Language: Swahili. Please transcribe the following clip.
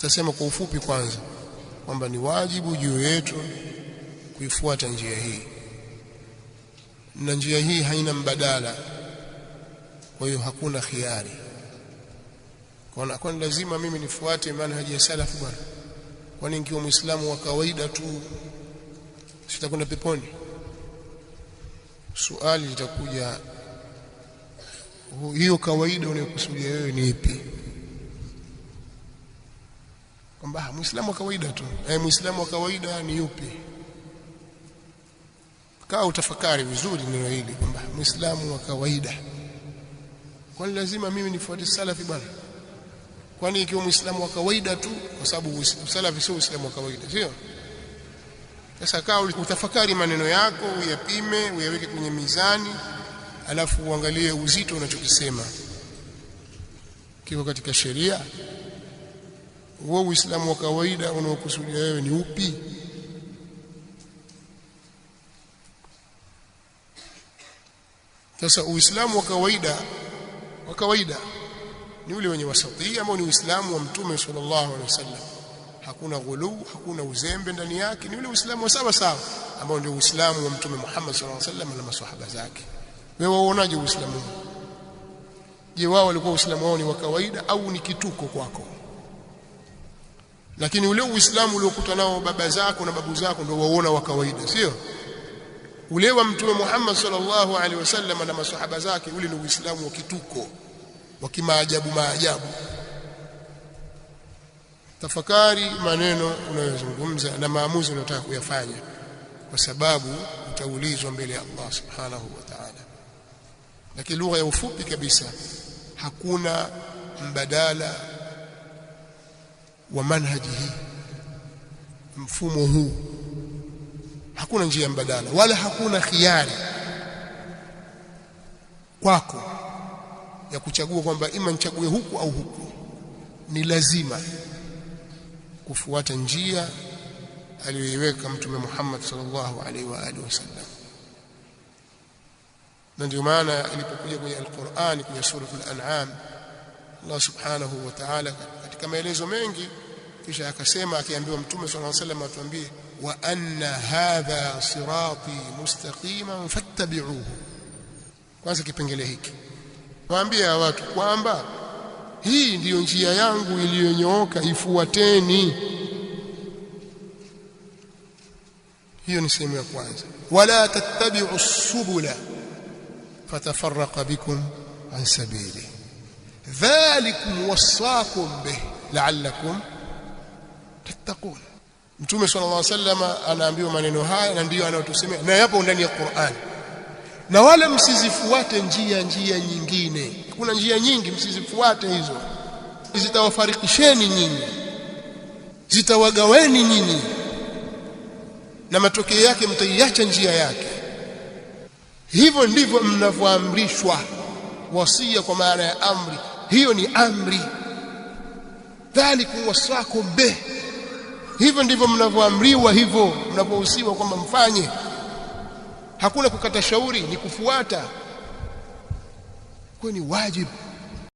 Nitasema kwa ufupi kwanza kwamba ni wajibu juu yetu kuifuata njia hii, na njia hii haina mbadala, kwa hiyo hakuna khiari. Kwa lazima mimi nifuate manhaji ya salaf bwana? Kwani nikiwa muislamu wa kawaida tu sitakwenda peponi? Swali litakuja, hiyo kawaida unayokusudia wewe ni ipi? Kwamba muislamu wa kawaida tu, muislamu wa kawaida ni yupi? Kaa utafakari vizuri neno hili kwamba muislamu wa kawaida, kwani lazima mimi nifuate salafi bwana? Kwani ikiwa muislamu wa kawaida tu, kwa sababu salafi sio muislamu wa kawaida, sio? Sasa kaa utafakari maneno yako, uyapime, uyaweke kwenye mizani, alafu uangalie uzito unachokisema kiko katika sheria. Wewe uislamu wa kawaida unaokusudia wewe ni upi? Sasa uislamu wa kawaida ni ule wenye wasatia, ambao ni uislamu wa Mtume sallallahu alaihi wasallam. Hakuna ghulu, hakuna uzembe ndani yake, ni ule uislamu wa sawa sawa ambao ndio uislamu wa Mtume Muhammad sallallahu alaihi wasallam na maswahaba zake. Wewe waonaje uislamu? Je, wao walikuwa uislamu wao ni wa kawaida au ni kituko kwako? Lakini ule uislamu uliokuta nao baba zako na babu zako ndio waona wa kawaida, sio? Ule wa Mtume Muhammad sallallahu alaihi wasallam na maswahaba zake, ule ni uislamu wa kituko, wa kimaajabu. Tafakari maneno unayozungumza na maamuzi unayotaka kuyafanya, kwa sababu utaulizwa mbele ya Allah subhanahu wa ta'ala. Lakini lugha ya ufupi kabisa, hakuna mbadala wa manhaji hii, mfumo huu. Hakuna njia mbadala wala hakuna khiari kwako ya kuchagua kwamba ima nichague huku au huku. Ni lazima kufuata njia aliyoiweka Mtume Muhammad sallallahu alaihi wa alihi wasallam. Na ndio maana ilipokuja kwenye Al-Qur'an, kwenye sura Al-An'am, Allah subhanahu wa ta'ala katika maelezo mengi kisha akasema, akiambiwa Mtume sallallahu alaihi wasallam atuambie, wa anna hadha sirati mustaqiman fattabi'uhu. Kwanza kipengele hiki waambia watu kwamba hii ndiyo njia yangu iliyonyooka, ifuateni. Hiyo ni sehemu ya kwanza. Wala tattabi'u subula fatafarraqa bikum an sabili dhalikum wasaakum bih la'allakum tattaqun. Mtume sallallahu alaihi wasallam anaambiwa maneno haya, na ndiyo anayotusemea, na yapo ndani ya Qur'an. Na wala msizifuate njia nyingine. Kuna njia nyingi, msizifuate hizo. Zitawafarikisheni nyinyi, zitawagaweni nyinyi, na matokeo yake mtaiacha njia yake. Hivyo ndivyo mnavyoamrishwa. Wasia kwa maana ya amri, hiyo ni amri. Dhalikum wasaakum bih, hivyo ndivyo mnavyoamriwa, hivyo mnavyohusiwa kwamba mfanye. Hakuna kukata shauri, ni kufuata. Kwa ni wajibu